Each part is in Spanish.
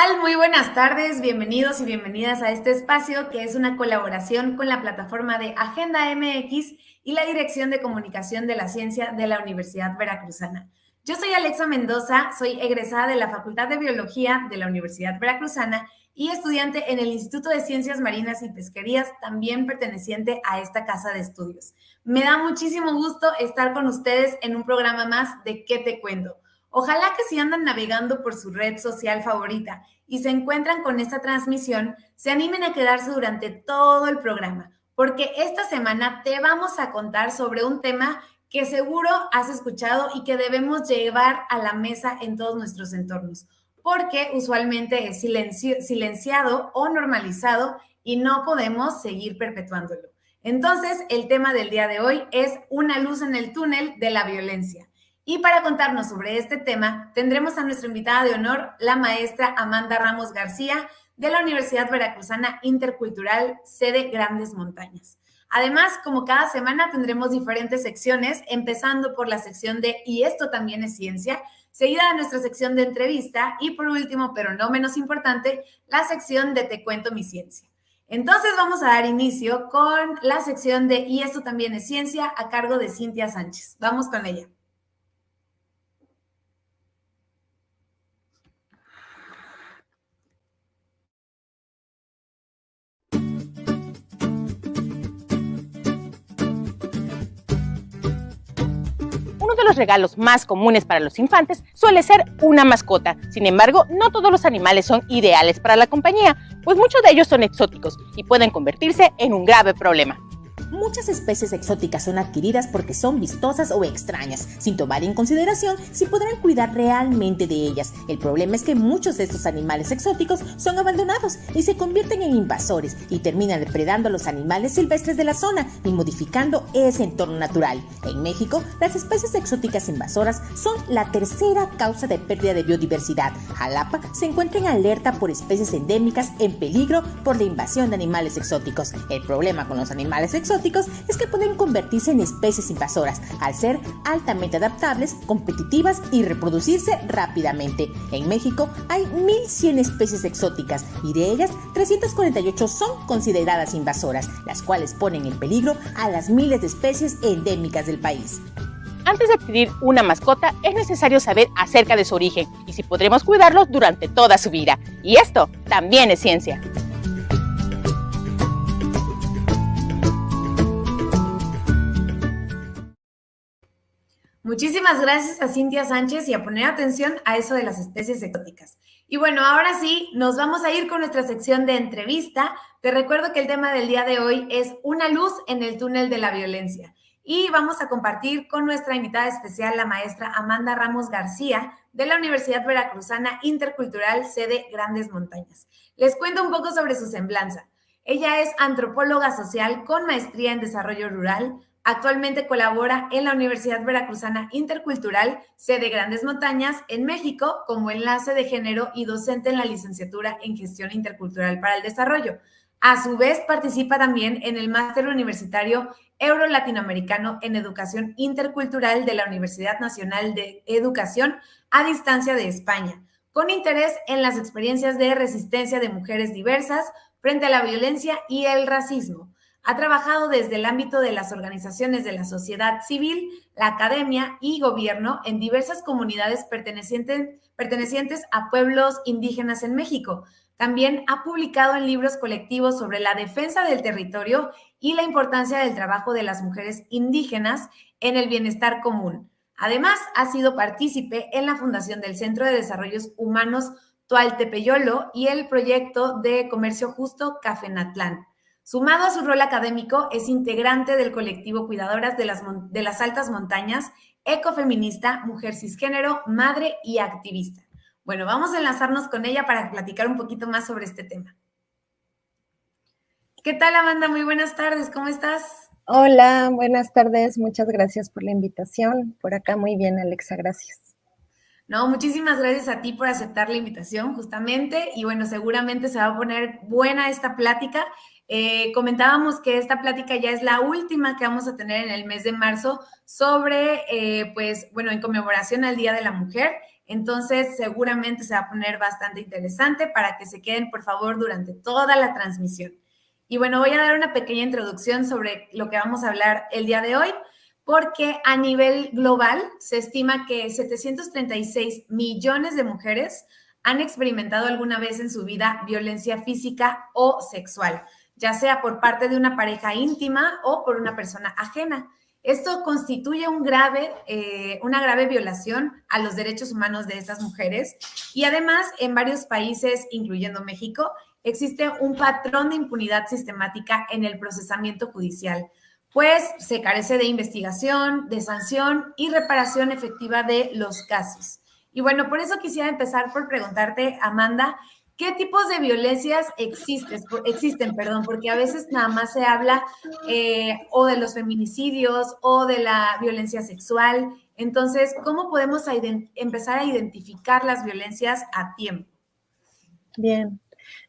tal? Muy buenas tardes, bienvenidos y bienvenidas a este espacio que es una colaboración con la plataforma de Agenda MX y la Dirección de Comunicación de la Ciencia de la Universidad Veracruzana. Yo soy Alexa Mendoza, soy egresada de la Facultad de Biología de la Universidad Veracruzana y estudiante en el Instituto de Ciencias Marinas y Pesquerías, también perteneciente a esta casa de estudios. Me da muchísimo gusto estar con ustedes en un programa más de ¿Qué te cuento? Ojalá que si andan navegando por su red social favorita y se encuentran con esta transmisión, se animen a quedarse durante todo el programa, porque esta semana te vamos a contar sobre un tema que seguro has escuchado y que debemos llevar a la mesa en todos nuestros entornos, porque usualmente es silenciado o normalizado y no podemos seguir perpetuándolo. Entonces, el tema del día de hoy es una luz en el túnel de la violencia. Y para contarnos sobre este tema, tendremos a nuestra invitada de honor, la maestra Amanda Ramos García, de la Universidad Veracruzana Intercultural, sede Grandes Montañas. Además, como cada semana, tendremos diferentes secciones, empezando por la sección de Y esto también es ciencia, seguida de nuestra sección de entrevista y por último, pero no menos importante, la sección de Te cuento mi ciencia. Entonces vamos a dar inicio con la sección de Y esto también es ciencia a cargo de Cintia Sánchez. Vamos con ella. Uno de los regalos más comunes para los infantes suele ser una mascota. Sin embargo, no todos los animales son ideales para la compañía, pues muchos de ellos son exóticos y pueden convertirse en un grave problema. Muchas especies exóticas son adquiridas porque son vistosas o extrañas, sin tomar en consideración si podrán cuidar realmente de ellas. El problema es que muchos de estos animales exóticos son abandonados y se convierten en invasores y terminan depredando a los animales silvestres de la zona y modificando ese entorno natural. En México, las especies exóticas invasoras son la tercera causa de pérdida de biodiversidad. Jalapa se encuentra en alerta por especies endémicas en peligro por la invasión de animales exóticos. El problema con los animales exóticos es que pueden convertirse en especies invasoras al ser altamente adaptables, competitivas y reproducirse rápidamente. En México hay 1,100 especies exóticas y de ellas 348 son consideradas invasoras, las cuales ponen en peligro a las miles de especies endémicas del país. Antes de adquirir una mascota, es necesario saber acerca de su origen y si podremos cuidarlos durante toda su vida. Y esto también es ciencia. Muchísimas gracias a Cintia Sánchez y a poner atención a eso de las especies exóticas. Y bueno, ahora sí, nos vamos a ir con nuestra sección de entrevista. Te recuerdo que el tema del día de hoy es una luz en el túnel de la violencia. Y vamos a compartir con nuestra invitada especial, la maestra Amanda Ramos García, de la Universidad Veracruzana Intercultural, sede Grandes Montañas. Les cuento un poco sobre su semblanza. Ella es antropóloga social con maestría en desarrollo rural. Actualmente colabora en la Universidad Veracruzana Intercultural, sede Grandes Montañas, en México, como enlace de género y docente en la licenciatura en Gestión Intercultural para el Desarrollo. A su vez, participa también en el máster universitario Euro-Latinoamericano en Educación Intercultural de la Universidad Nacional de Educación a Distancia de España, con interés en las experiencias de resistencia de mujeres diversas frente a la violencia y el racismo. Ha trabajado desde el ámbito de las organizaciones de la sociedad civil, la academia y gobierno en diversas comunidades pertenecientes a pueblos indígenas en México. También ha publicado en libros colectivos sobre la defensa del territorio y la importancia del trabajo de las mujeres indígenas en el bienestar común. Además, ha sido partícipe en la fundación del Centro de Desarrollos Humanos Tualtepeyolo y el proyecto de comercio justo Cafenatlán. Sumado a su rol académico, es integrante del colectivo Cuidadoras de las Altas Montañas, ecofeminista, mujer cisgénero, madre y activista. Bueno, vamos a enlazarnos con ella para platicar un poquito más sobre este tema. ¿Qué tal, Amanda? Muy buenas tardes, ¿cómo estás? Hola, buenas tardes, muchas gracias por la invitación. Por acá muy bien, Alexa, gracias. No, muchísimas gracias a ti por aceptar la invitación, justamente. Y bueno, seguramente se va a poner buena esta plática. Comentábamos que esta plática ya es la última que vamos a tener en el mes de marzo sobre, pues, bueno, en conmemoración al Día de la Mujer. Entonces, seguramente se va a poner bastante interesante para que se queden, por favor, durante toda la transmisión. Y bueno, voy a dar una pequeña introducción sobre lo que vamos a hablar el día de hoy, porque a nivel global se estima que 736 millones de mujeres han experimentado alguna vez en su vida violencia física o sexual, ya sea por parte de una pareja íntima o por una persona ajena. Esto constituye una grave violación a los derechos humanos de estas mujeres y además en varios países, incluyendo México, existe un patrón de impunidad sistemática en el procesamiento judicial, pues se carece de investigación, de sanción y reparación efectiva de los casos. Y bueno, por eso quisiera empezar por preguntarte, Amanda, ¿qué tipos de violencias existen? Porque a veces nada más se habla o de los feminicidios o de la violencia sexual. Entonces, ¿cómo podemos empezar a identificar las violencias a tiempo? Bien.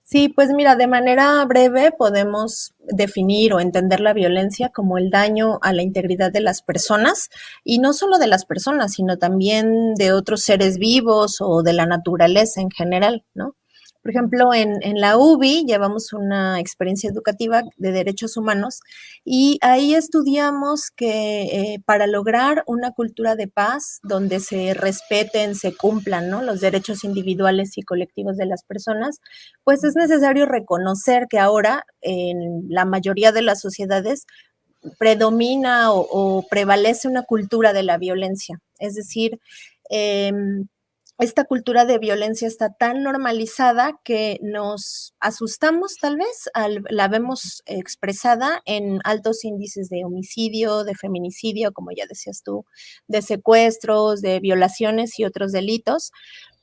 Sí, pues mira, de manera breve podemos definir o entender la violencia como el daño a la integridad de las personas, y no solo de las personas, sino también de otros seres vivos o de la naturaleza en general, ¿no? Por ejemplo, en la UBI llevamos una experiencia educativa de derechos humanos y ahí estudiamos que para lograr una cultura de paz donde se respeten, se cumplan, ¿no?, los derechos individuales y colectivos de las personas, pues es necesario reconocer que ahora en la mayoría de las sociedades predomina o prevalece una cultura de la violencia. Es decir, esta cultura de violencia está tan normalizada que nos asustamos tal vez, la vemos expresada en altos índices de homicidio, de feminicidio, como ya decías tú, de secuestros, de violaciones y otros delitos,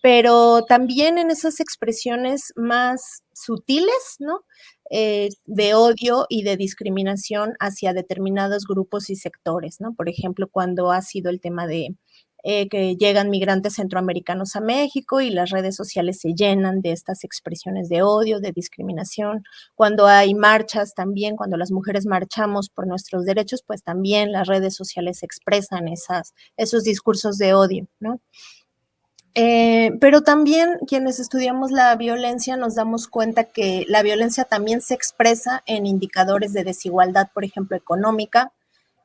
pero también en esas expresiones más sutiles, ¿no?, de odio y de discriminación hacia determinados grupos y sectores, ¿no? Por ejemplo, cuando ha sido el tema de que llegan migrantes centroamericanos a México y las redes sociales se llenan de estas expresiones de odio, de discriminación. Cuando hay marchas también, cuando las mujeres marchamos por nuestros derechos, pues también las redes sociales expresan esos discursos de odio, ¿no? Pero también quienes estudiamos la violencia nos damos cuenta que la violencia también se expresa en indicadores de desigualdad, por ejemplo, económica,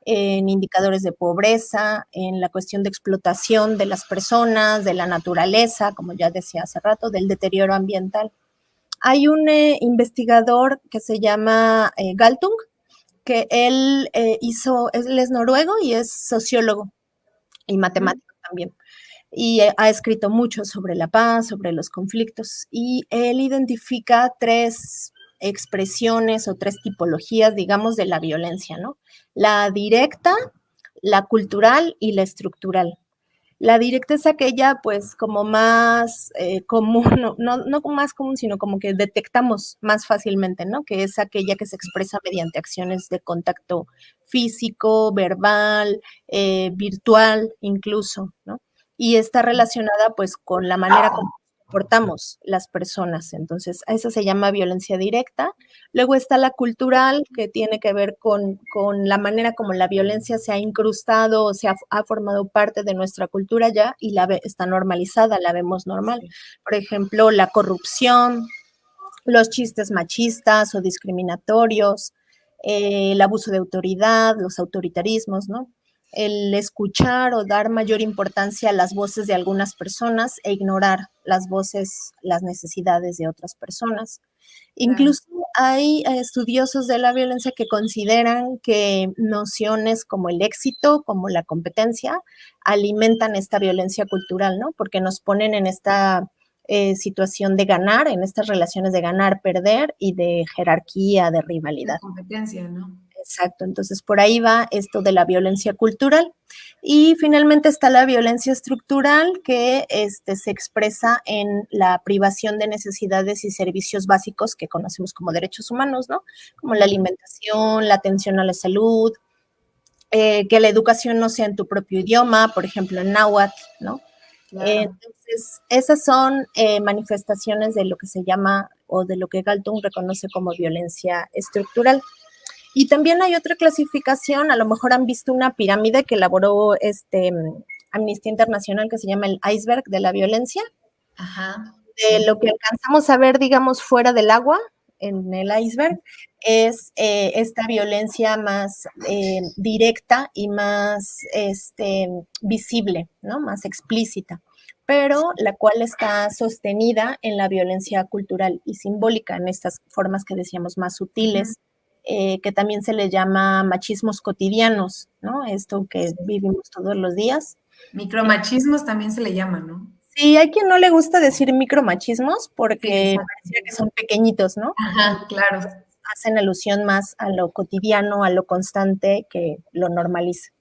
en indicadores de pobreza, en la cuestión de explotación de las personas, de la naturaleza, como ya decía hace rato, del deterioro ambiental. Hay un investigador que se llama Galtung, que él es noruego y es sociólogo y matemático también. Y ha escrito mucho sobre la paz, sobre los conflictos, y él identifica 3 expresiones o 3 tipologías, digamos, de la violencia, ¿no? La directa, la cultural y la estructural. La directa es aquella, pues, como más común, no más común, sino como que detectamos más fácilmente, ¿no? Que es aquella que se expresa mediante acciones de contacto físico, verbal, virtual incluso, ¿no? Y está relacionada, pues, con la manera como nos comportamos las personas. Entonces, a eso se llama violencia directa. Luego está la cultural, que tiene que ver con la manera como la violencia se ha incrustado o ha formado parte de nuestra cultura ya y está normalizada, la vemos normal. Por ejemplo, la corrupción, los chistes machistas o discriminatorios, el abuso de autoridad, los autoritarismos, ¿no? El escuchar o dar mayor importancia a las voces de algunas personas e ignorar las voces, las necesidades de otras personas. Incluso hay estudiosos de la violencia que consideran que nociones como el éxito, como la competencia, alimentan esta violencia cultural, ¿no? Porque nos ponen en esta situación de ganar, en estas relaciones de ganar, perder y de jerarquía, de rivalidad. La competencia, ¿no? Exacto, entonces por ahí va esto de la violencia cultural. Y finalmente está la violencia estructural, que se expresa en la privación de necesidades y servicios básicos que conocemos como derechos humanos, ¿no? Como la alimentación, la atención a la salud, que la educación no sea en tu propio idioma, por ejemplo en náhuatl, ¿no? Claro. Entonces, esas son manifestaciones de lo que se llama o de lo que Galtung reconoce como violencia estructural. Y también hay otra clasificación, a lo mejor han visto una pirámide que elaboró Amnistía Internacional que se llama el iceberg de la violencia. Ajá. De lo que alcanzamos a ver, digamos, fuera del agua, en el iceberg, es esta violencia más directa y más visible, ¿no? Más explícita, pero la cual está sostenida en la violencia cultural y simbólica, en estas formas que decíamos más sutiles, que también se le llama machismos cotidianos, ¿no? Esto que vivimos todos los días. Micromachismos también se le llama, ¿no? Sí, hay quien no le gusta decir micromachismos porque Sí, parecía que son pequeñitos, ¿no? ajá, claro. Hacen alusión más a lo cotidiano, a lo constante que lo normaliza.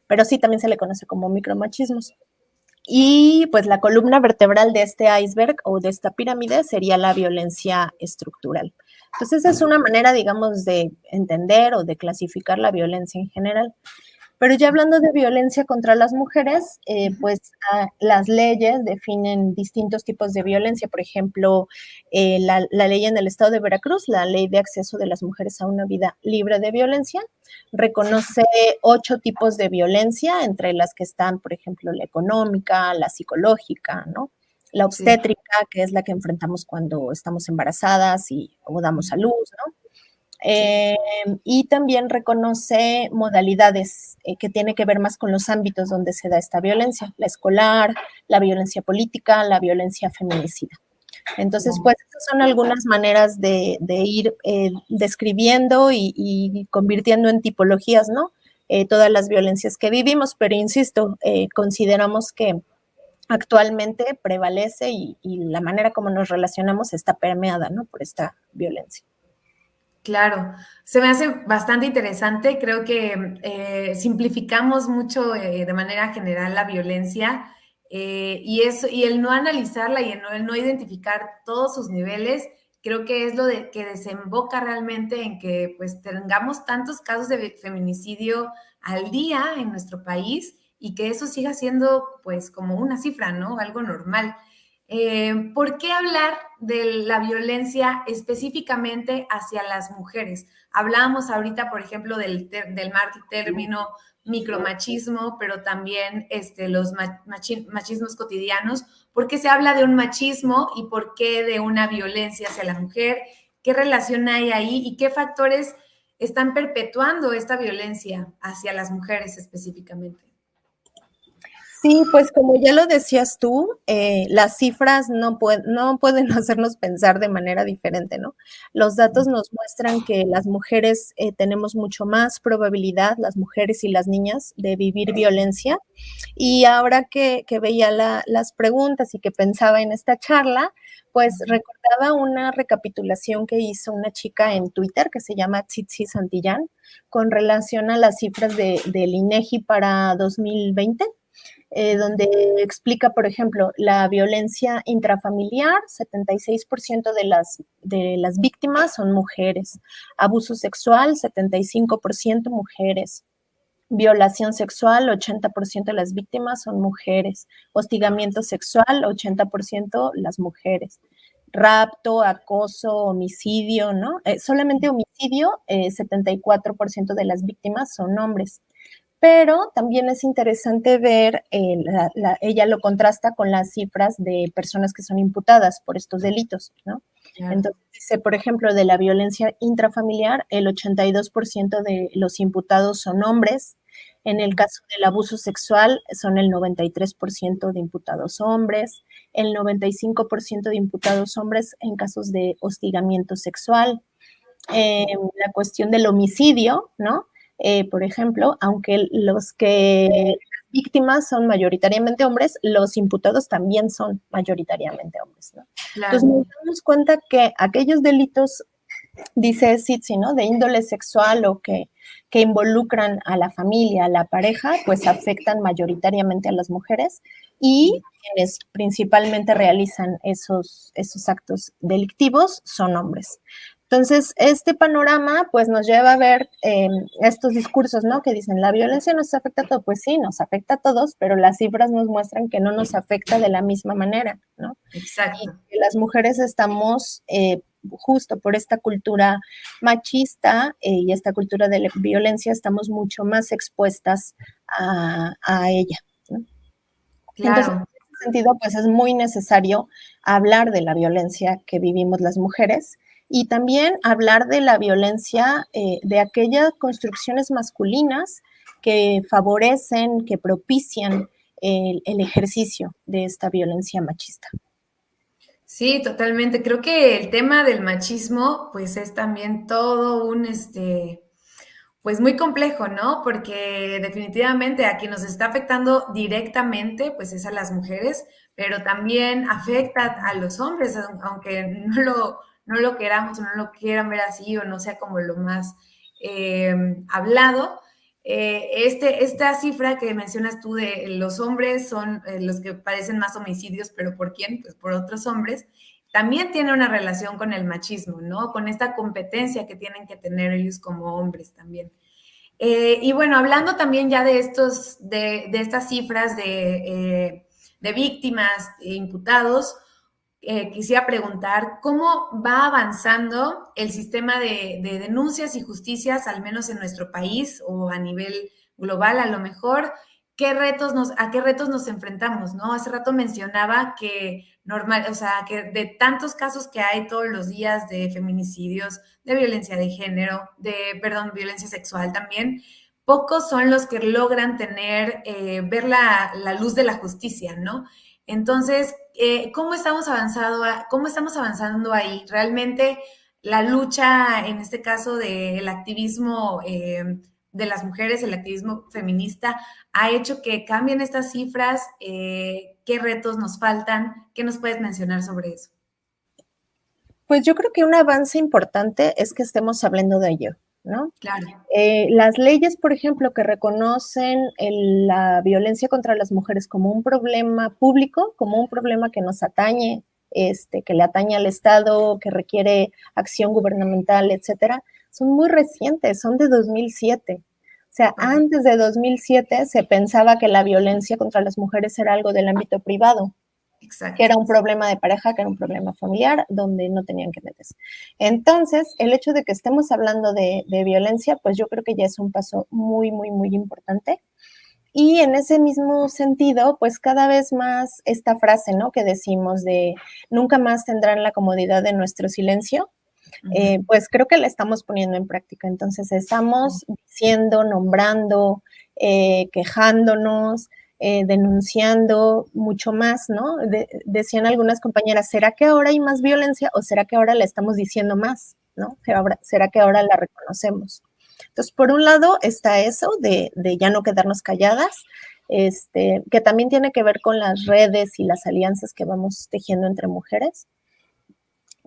Pero sí, también se le conoce como micromachismos. Y pues la columna vertebral de este iceberg o de esta pirámide sería la violencia estructural. Entonces, esa es una manera, digamos, de entender o de clasificar la violencia en general. Pero ya hablando de violencia contra las mujeres, pues las leyes definen distintos tipos de violencia. Por ejemplo, la ley en el estado de Veracruz, la ley de acceso de las mujeres a una vida libre de violencia, reconoce 8 tipos de violencia, entre las que están, por ejemplo, la económica, la psicológica, ¿no? La obstétrica, que es la que enfrentamos cuando estamos embarazadas o damos a luz, ¿no? Y también reconoce modalidades que tiene que ver más con los ámbitos donde se da esta violencia, la escolar, la violencia política, la violencia feminicida. Entonces, pues esas son algunas maneras de ir describiendo y convirtiendo en tipologías, ¿no? Todas las violencias que vivimos, pero insisto, consideramos que actualmente prevalece y la manera como nos relacionamos está permeada, ¿no? Por esta violencia. Claro, se me hace bastante interesante. Creo que simplificamos mucho de manera general la violencia y el no analizarla y el no identificar todos sus niveles, creo que es que desemboca realmente en que pues tengamos tantos casos de feminicidio al día en nuestro país y que eso siga siendo pues como una cifra, ¿no? Algo normal. ¿Por qué hablar de la violencia específicamente hacia las mujeres? Hablábamos ahorita, por ejemplo, del término micromachismo, pero también los machismos cotidianos. ¿Por qué se habla de un machismo y por qué de una violencia hacia la mujer? ¿Qué relación hay ahí y qué factores están perpetuando esta violencia hacia las mujeres específicamente? Sí, pues como ya lo decías tú, las cifras no pueden hacernos pensar de manera diferente, ¿no? Los datos nos muestran que las mujeres tenemos mucho más probabilidad, las mujeres y las niñas, de vivir violencia. Y ahora que veía las preguntas y que pensaba en esta charla, pues recordaba una recapitulación que hizo una chica en Twitter que se llama Tsitsi Santillán con relación a las cifras del INEGI para 2020. Donde explica, por ejemplo, la violencia intrafamiliar, 76% de las víctimas son mujeres, abuso sexual, 75% mujeres, violación sexual, 80% de las víctimas son mujeres, hostigamiento sexual, 80% las mujeres, rapto, acoso, homicidio, ¿no? Solamente homicidio, 74% de las víctimas son hombres. Pero también es interesante ver, ella lo contrasta con las cifras de personas que son imputadas por estos delitos, ¿no? Claro. Entonces dice, por ejemplo, de la violencia intrafamiliar, el 82% de los imputados son hombres. En el caso del abuso sexual, son el 93% de imputados hombres, el 95% de imputados hombres en casos de hostigamiento sexual. La cuestión del homicidio, ¿no? Por ejemplo, aunque las víctimas son mayoritariamente hombres, los imputados también son mayoritariamente hombres, ¿no? Claro. Entonces nos damos cuenta que aquellos delitos, dice Tsitsi, ¿no? De índole sexual o que involucran a la familia, a la pareja, pues afectan mayoritariamente a las mujeres y quienes principalmente realizan esos actos delictivos son hombres. Entonces, este panorama, pues, nos lleva a ver estos discursos, ¿no? Que dicen, la violencia nos afecta a todos. Pues sí, nos afecta a todos, pero las cifras nos muestran que no nos afecta de la misma manera, ¿no? Exacto. Y que las mujeres estamos, justo por esta cultura machista y esta cultura de la violencia, estamos mucho más expuestas a ella, ¿no? Entonces, claro. en ese sentido, pues es muy necesario hablar de la violencia que vivimos las mujeres y también hablar de la violencia de aquellas construcciones masculinas que favorecen, que propician el ejercicio de esta violencia machista. Sí, totalmente. Creo que el tema del machismo, pues es también todo un, pues muy complejo, ¿no? Porque definitivamente a quien nos está afectando directamente, pues es a las mujeres, pero también afecta a los hombres, aunque no lo queramos o no lo quieran ver así o no sea como lo más hablado. Esta cifra que mencionas tú de los hombres son los que padecen más homicidios, pero ¿por quién? Pues por otros hombres. También tiene una relación con el machismo, ¿no? Con esta competencia que tienen que tener ellos como hombres también. Y bueno, hablando también ya de estas cifras de víctimas e imputados, quisiera preguntar cómo va avanzando el sistema de denuncias y justicias, al menos en nuestro país o a nivel global, a lo mejor, a qué retos nos enfrentamos, ¿no? Hace rato mencionaba que normal, o sea, que de tantos casos que hay todos los días de feminicidios, de violencia de género, perdón, violencia sexual también, pocos son los que logran ver la luz de la justicia, ¿no? Entonces, ¿cómo estamos avanzando ahí? Realmente la lucha, en este caso del activismo de las mujeres, el activismo feminista, ha hecho que cambien estas cifras. ¿Qué retos nos faltan? ¿Qué nos puedes mencionar sobre eso? Pues yo creo que un avance importante es que estemos hablando de ello, ¿no? Claro. Las leyes, por ejemplo, que reconocen la violencia contra las mujeres como un problema público, como un problema que nos atañe, que le atañe al Estado, que requiere acción gubernamental, etcétera, son muy recientes, son de 2007. O sea, antes de 2007 se pensaba que la violencia contra las mujeres era algo del ámbito privado, que Exacto. era un problema de pareja, que era un problema familiar, donde no tenían que meterse. Entonces, el hecho de que estemos hablando de violencia, pues yo creo que ya es un paso muy, muy, muy importante. Y en ese mismo sentido, pues cada vez más esta frase, ¿no? Que decimos de nunca más tendrán la comodidad de nuestro silencio, pues creo que la estamos poniendo en práctica. Entonces estamos diciendo, nombrando, quejándonos, denunciando mucho más, ¿no? Decían algunas compañeras, ¿será que ahora hay más violencia o será que ahora la estamos diciendo más, ¿no? ¿Será que ahora la reconocemos? Entonces, por un lado está eso de ya no quedarnos calladas, que también tiene que ver con las redes y las alianzas que vamos tejiendo entre mujeres.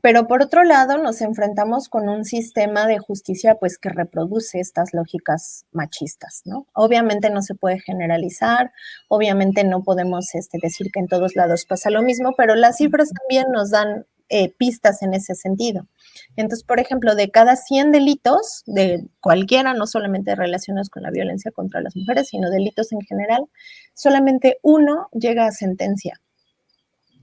Pero por otro lado, nos enfrentamos con un sistema de justicia pues que reproduce estas lógicas machistas, ¿no? Obviamente no se puede generalizar, obviamente no podemos decir que en todos lados pasa lo mismo, pero las cifras también nos dan pistas en ese sentido. Entonces, por ejemplo, de cada 100 delitos, de cualquiera, no solamente relacionados con la violencia contra las mujeres, sino delitos en general, solamente uno llega a sentencia.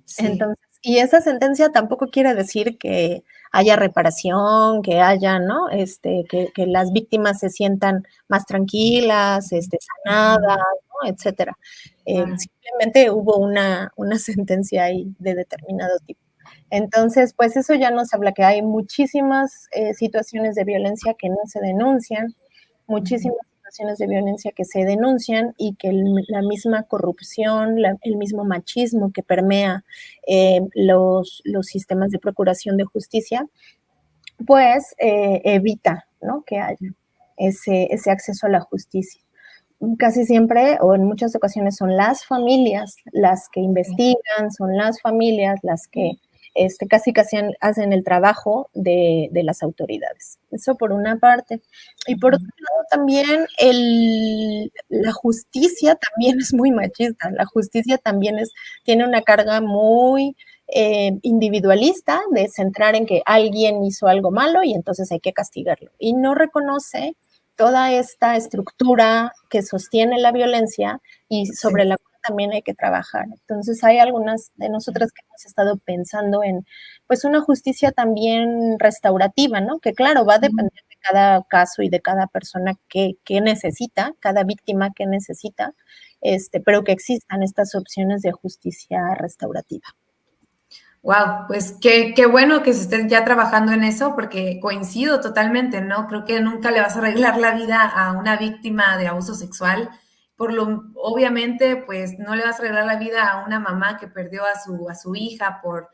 Sí. Entonces, y esa sentencia tampoco quiere decir que haya reparación, que haya, ¿no? Que las víctimas se sientan más tranquilas, sanadas, ¿no? Etcétera. Claro. Simplemente hubo una sentencia ahí de determinado tipo. Entonces, pues eso ya nos habla que hay muchísimas situaciones de violencia que no se denuncian, muchísimas situaciones de violencia que se denuncian y que la misma corrupción, el mismo machismo que permea los sistemas de procuración de justicia, pues evita, ¿no? Que haya ese acceso a la justicia. Casi siempre o en muchas ocasiones son las familias las que investigan, son las familias las que casi hacen el trabajo de las autoridades. Eso por una parte. Y por otro lado también la justicia también es muy machista. La justicia también tiene una carga muy individualista de centrar en que alguien hizo algo malo y entonces hay que castigarlo. Y no reconoce toda esta estructura que sostiene la violencia y sobre la cual también hay que trabajar. Entonces hay algunas de nosotras que hemos estado pensando en pues una justicia también restaurativa, ¿no? Que claro, va a depender de cada caso y de cada persona que necesita, cada víctima que necesita, pero que existan estas opciones de justicia restaurativa. Wow, pues qué bueno que se estén ya trabajando en eso, porque coincido totalmente, ¿no? Creo que nunca le vas a arreglar la vida a una víctima de abuso sexual. Obviamente, pues no le vas a arreglar la vida a una mamá que perdió a su hija por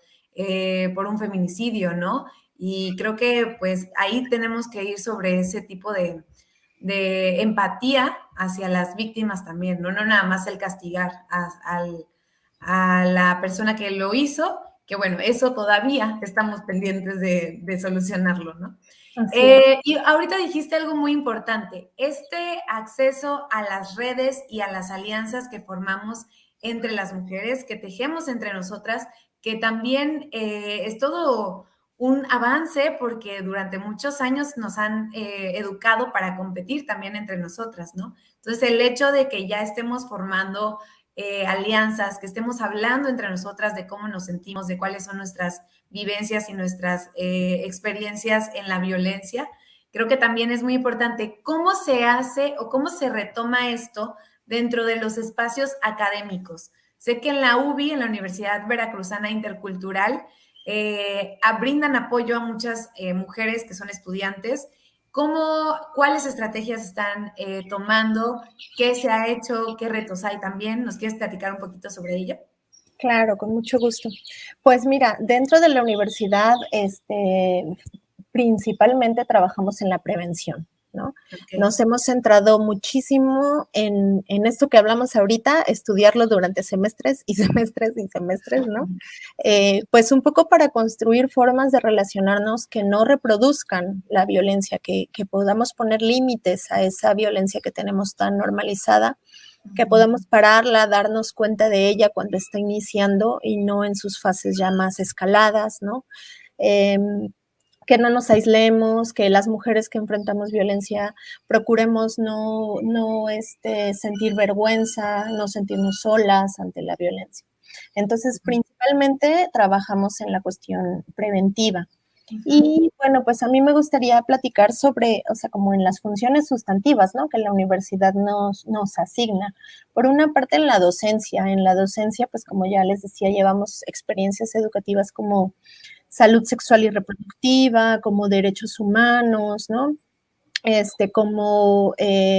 un feminicidio, ¿no? Y creo que pues ahí tenemos que ir sobre ese tipo de empatía hacia las víctimas también, ¿no? No nada más el castigar a la persona que lo hizo, que bueno, eso todavía estamos pendientes de solucionarlo, ¿no? Y ahorita dijiste algo muy importante, este acceso a las redes y a las alianzas que formamos entre las mujeres, que tejemos entre nosotras, que también es todo un avance porque durante muchos años nos han educado para competir también entre nosotras, ¿no? Entonces, el hecho de que ya estemos formando alianzas, que estemos hablando entre nosotras de cómo nos sentimos, de cuáles son nuestras vivencias y nuestras experiencias en la violencia. Creo que también es muy importante cómo se hace o cómo se retoma esto dentro de los espacios académicos. Sé que en la UBI, en la Universidad Veracruzana Intercultural, brindan apoyo a muchas mujeres que son estudiantes. ¿Cuáles estrategias están tomando? ¿Qué se ha hecho? ¿Qué retos hay también? ¿Nos quieres platicar un poquito sobre ello? Claro, con mucho gusto. Pues mira, dentro de la universidad, principalmente trabajamos en la prevención, ¿no? Okay. Nos hemos centrado muchísimo en esto que hablamos ahorita, estudiarlo durante semestres y semestres y semestres, ¿no? Pues un poco para construir formas de relacionarnos que no reproduzcan la violencia, que podamos poner límites a esa violencia que tenemos tan normalizada, que podamos pararla, darnos cuenta de ella cuando está iniciando y no en sus fases ya más escaladas, ¿no? Que no nos aislemos, que las mujeres que enfrentamos violencia procuremos no sentir vergüenza, no sentirnos solas ante la violencia. Entonces, principalmente trabajamos en la cuestión preventiva. Y bueno, pues a mí me gustaría platicar sobre, o sea, como en las funciones sustantivas, ¿no? Que la universidad nos asigna. Por una parte, en la docencia, pues como ya les decía, llevamos experiencias educativas como salud sexual y reproductiva, como derechos humanos, ¿no? Como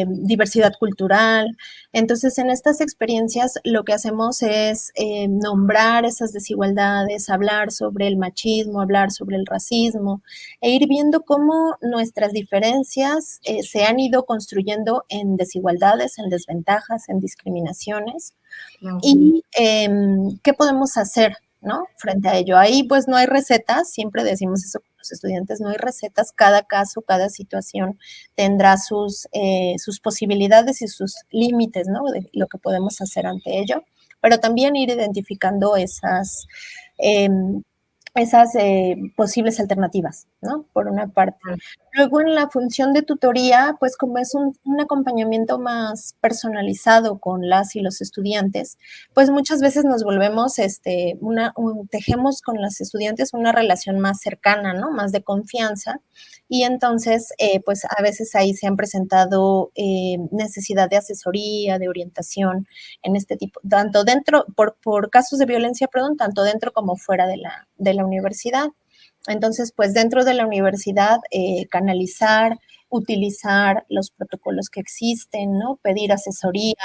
diversidad cultural. Entonces, en estas experiencias lo que hacemos es nombrar esas desigualdades, hablar sobre el machismo, hablar sobre el racismo, e ir viendo cómo nuestras diferencias se han ido construyendo en desigualdades, en desventajas, en discriminaciones. Y qué podemos hacer, ¿no? Frente a ello. Ahí pues no hay recetas, siempre decimos eso con los estudiantes, no hay recetas, cada caso, cada situación tendrá sus posibilidades y sus límites, ¿no? De lo que podemos hacer ante ello, pero también ir identificando esas posibles alternativas, ¿no? Por una parte. Luego, en la función de tutoría, pues como es un acompañamiento más personalizado con las y los estudiantes, pues muchas veces nos volvemos, tejemos con las estudiantes una relación más cercana, ¿no? Más de confianza. Y entonces, pues a veces ahí se han presentado necesidad de asesoría, de orientación en este tipo, tanto dentro, por casos de violencia, perdón, tanto dentro como fuera de la universidad. Entonces, pues dentro de la universidad, canalizar, utilizar los protocolos que existen, ¿no? Pedir asesoría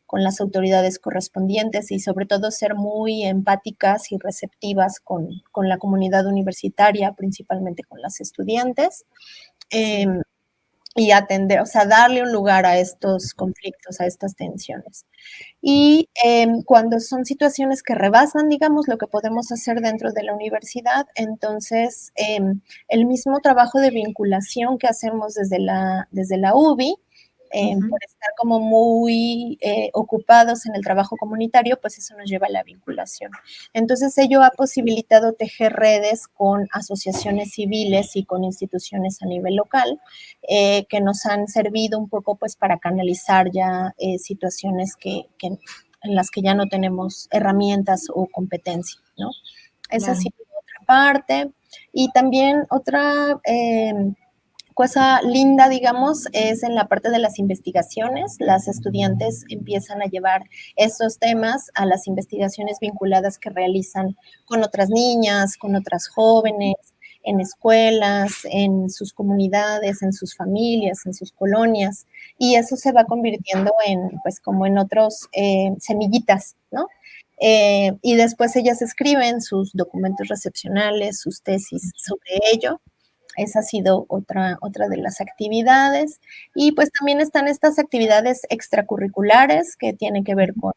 con las autoridades correspondientes y sobre todo ser muy empáticas y receptivas con la comunidad universitaria, principalmente con las estudiantes. Y atender, o sea, darle un lugar a estos conflictos, a estas tensiones. Y cuando son situaciones que rebasan, digamos, lo que podemos hacer dentro de la universidad, entonces el mismo trabajo de vinculación que hacemos desde la UBI, por estar como muy ocupados en el trabajo comunitario, pues eso nos lleva a la vinculación. Entonces ello ha posibilitado tejer redes con asociaciones civiles y con instituciones a nivel local, que nos han servido un poco pues para canalizar ya situaciones en las que ya no tenemos herramientas o competencia, ¿no? Esa ha sido otra parte. Y también otra cosa linda, digamos, es en la parte de las investigaciones. Las estudiantes empiezan a llevar estos temas a las investigaciones vinculadas que realizan con otras niñas, con otras jóvenes, en escuelas, en sus comunidades, en sus familias, en sus colonias, y eso se va convirtiendo en, pues, como en otros semillitas, ¿no? Y después ellas escriben sus documentos recepcionales, sus tesis sobre ello. Esa ha sido otra de las actividades. Y pues también están estas actividades extracurriculares que tienen que ver con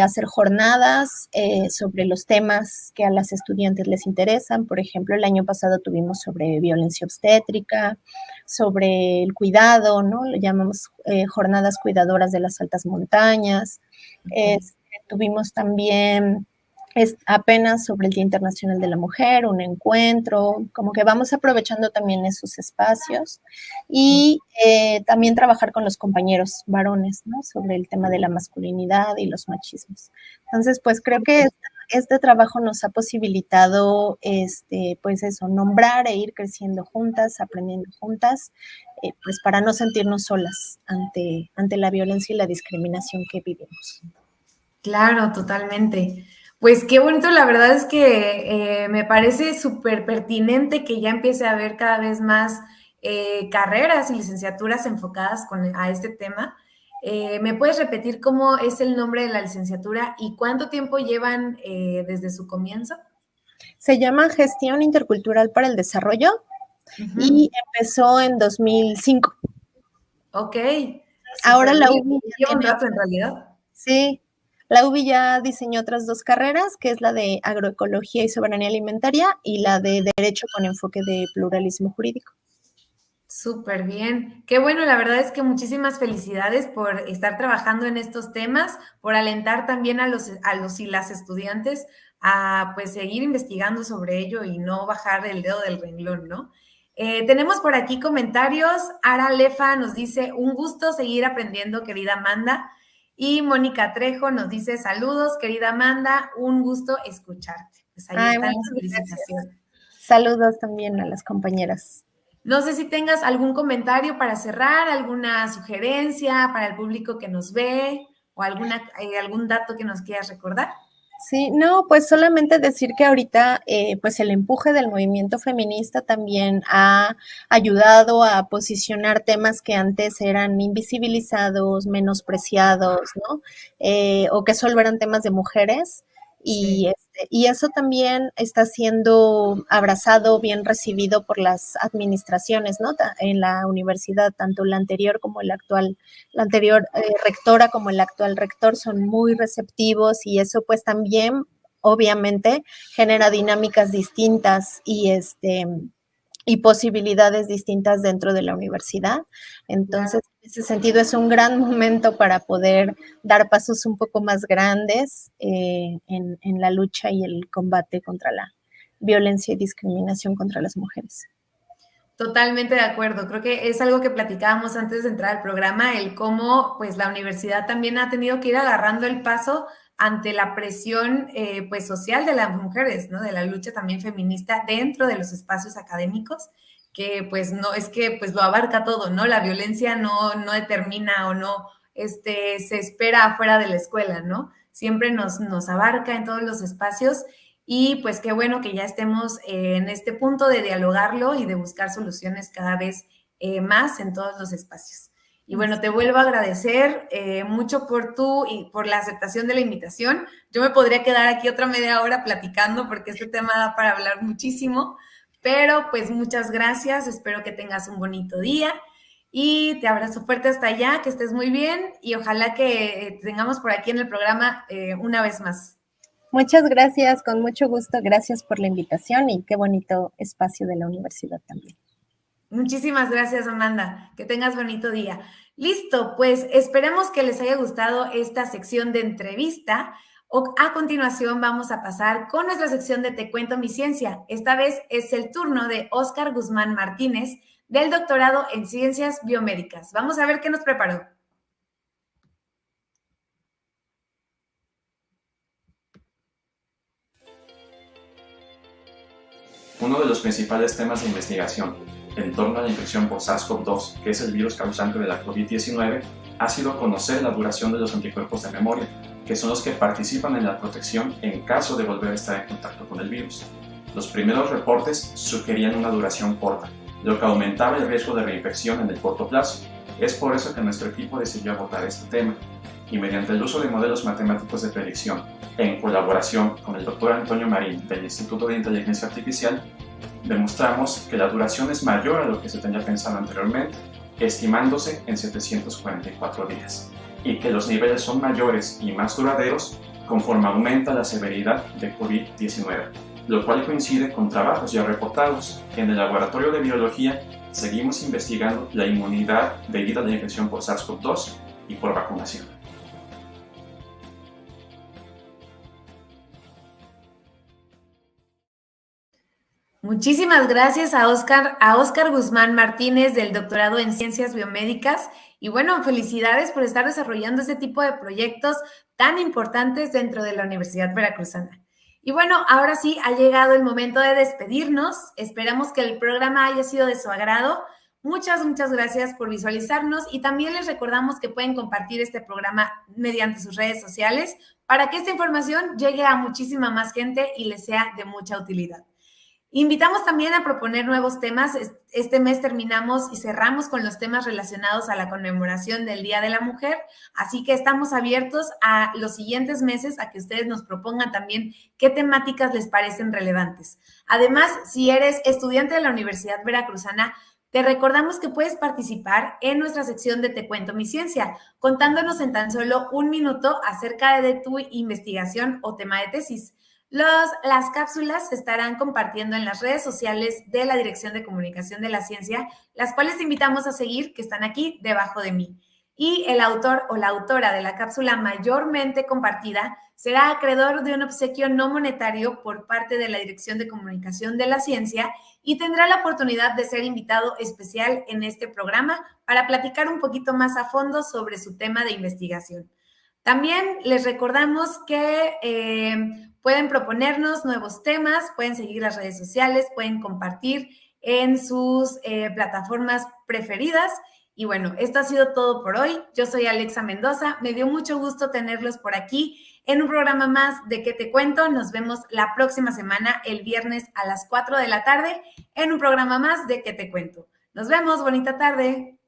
hacer jornadas sobre los temas que a las estudiantes les interesan. Por ejemplo, el año pasado tuvimos sobre violencia obstétrica, sobre el cuidado, ¿no? Lo llamamos jornadas cuidadoras de las altas montañas. Tuvimos también apenas sobre el Día Internacional de la Mujer, un encuentro, como que vamos aprovechando también esos espacios y también trabajar con los compañeros varones, ¿no? Sobre el tema de la masculinidad y los machismos. Entonces, pues creo que este trabajo nos ha posibilitado, pues eso, nombrar e ir creciendo juntas, aprendiendo juntas, pues para no sentirnos solas ante la violencia y la discriminación que vivimos. Claro, totalmente. Pues qué bonito, la verdad es que me parece súper pertinente que ya empiece a haber cada vez más carreras y licenciaturas enfocadas a este tema. ¿Me puedes repetir cómo es el nombre de la licenciatura y cuánto tiempo llevan desde su comienzo? Se llama Gestión Intercultural para el Desarrollo y empezó en 2005. Ok. Ahora la UBI lleva un rato en realidad. Sí. La UBI ya diseñó otras 2 carreras, que es la de Agroecología y Soberanía Alimentaria y la de Derecho con enfoque de pluralismo jurídico. Súper bien. Qué bueno, la verdad es que muchísimas felicidades por estar trabajando en estos temas, por alentar también a los y las estudiantes a pues seguir investigando sobre ello y no bajar el dedo del renglón, ¿no? Tenemos por aquí comentarios. Ara Lefa nos dice, un gusto seguir aprendiendo, querida Amanda. Y Mónica Trejo nos dice, saludos, querida Amanda, un gusto escucharte. Pues ahí están las felicitaciones. Saludos también a las compañeras. No sé si tengas algún comentario para cerrar, alguna sugerencia para el público que nos ve o algún dato que nos quieras recordar. Sí, no, pues solamente decir que ahorita pues el empuje del movimiento feminista también ha ayudado a posicionar temas que antes eran invisibilizados, menospreciados, ¿no? O que solo eran temas de mujeres. Y, y eso también está siendo abrazado, bien recibido por las administraciones, ¿no? En la universidad, tanto la anterior como la anterior rectora como el actual rector son muy receptivos y eso pues también obviamente genera dinámicas distintas y posibilidades distintas dentro de la universidad. Entonces, en ese sentido, es un gran momento para poder dar pasos un poco más grandes en la lucha y el combate contra la violencia y discriminación contra las mujeres. Totalmente de acuerdo. Creo que es algo que platicábamos antes de entrar al programa, el cómo pues la universidad también ha tenido que ir agarrando el paso ante la presión pues social de las mujeres, ¿no? De la lucha también feminista dentro de los espacios académicos, que pues no, es que pues lo abarca todo, ¿no? La violencia no determina o no se espera afuera de la escuela, ¿no? Siempre nos abarca en todos los espacios y pues qué bueno que ya estemos en este punto de dialogarlo y de buscar soluciones cada vez más en todos los espacios. Y bueno, te vuelvo a agradecer mucho por la aceptación de la invitación. Yo me podría quedar aquí otra media hora platicando porque este tema da para hablar muchísimo, pero pues muchas gracias. Espero que tengas un bonito día y te abrazo fuerte hasta allá, que estés muy bien y ojalá que tengamos por aquí en el programa una vez más. Muchas gracias, con mucho gusto. Gracias por la invitación y qué bonito espacio de la universidad también. Muchísimas gracias, Amanda. Que tengas bonito día. Listo, pues esperemos que les haya gustado esta sección de entrevista. A continuación vamos a pasar con nuestra sección de Te Cuento Mi Ciencia. Esta vez es el turno de Óscar Guzmán Martínez, del doctorado en Ciencias Biomédicas. Vamos a ver qué nos preparó. Uno de los principales temas de investigación, en torno a la infección por SARS-CoV-2, que es el virus causante de la COVID-19, ha sido conocer la duración de los anticuerpos de memoria, que son los que participan en la protección en caso de volver a estar en contacto con el virus. Los primeros reportes sugerían una duración corta, lo que aumentaba el riesgo de reinfección en el corto plazo. Es por eso que nuestro equipo decidió abordar este tema, y mediante el uso de modelos matemáticos de predicción, en colaboración con el Dr. Antonio Marín del Instituto de Inteligencia Artificial, demostramos que la duración es mayor a lo que se tenía pensado anteriormente, estimándose en 744 días, y que los niveles son mayores y más duraderos conforme aumenta la severidad de COVID-19, lo cual coincide con trabajos ya reportados. En el laboratorio de biología seguimos investigando la inmunidad debida a la infección por SARS-CoV-2 y por vacunación. Muchísimas gracias a Óscar Guzmán Martínez del doctorado en Ciencias Biomédicas. Y bueno, felicidades por estar desarrollando este tipo de proyectos tan importantes dentro de la Universidad Veracruzana. Y bueno, ahora sí ha llegado el momento de despedirnos. Esperamos que el programa haya sido de su agrado. Muchas gracias por visualizarnos y también les recordamos que pueden compartir este programa mediante sus redes sociales para que esta información llegue a muchísima más gente y les sea de mucha utilidad. Invitamos también a proponer nuevos temas. Este mes terminamos y cerramos con los temas relacionados a la conmemoración del Día de la Mujer, así que estamos abiertos a los siguientes meses a que ustedes nos propongan también qué temáticas les parecen relevantes. Además, si eres estudiante de la Universidad Veracruzana, te recordamos que puedes participar en nuestra sección de Te Cuento Mi Ciencia, contándonos en tan solo un minuto acerca de tu investigación o tema de tesis. Las cápsulas se estarán compartiendo en las redes sociales de la Dirección de Comunicación de la Ciencia, las cuales te invitamos a seguir, que están aquí debajo de mí. Y el autor o la autora de la cápsula mayormente compartida será acreedor de un obsequio no monetario por parte de la Dirección de Comunicación de la Ciencia y tendrá la oportunidad de ser invitado especial en este programa para platicar un poquito más a fondo sobre su tema de investigación. También les recordamos que pueden proponernos nuevos temas, pueden seguir las redes sociales, pueden compartir en sus plataformas preferidas. Y bueno, esto ha sido todo por hoy. Yo soy Alexa Mendoza. Me dio mucho gusto tenerlos por aquí en un programa más de ¿Qué te cuento? Nos vemos la próxima semana, el viernes a las 4 de la tarde, en un programa más de ¿Qué te cuento? Nos vemos. Bonita tarde.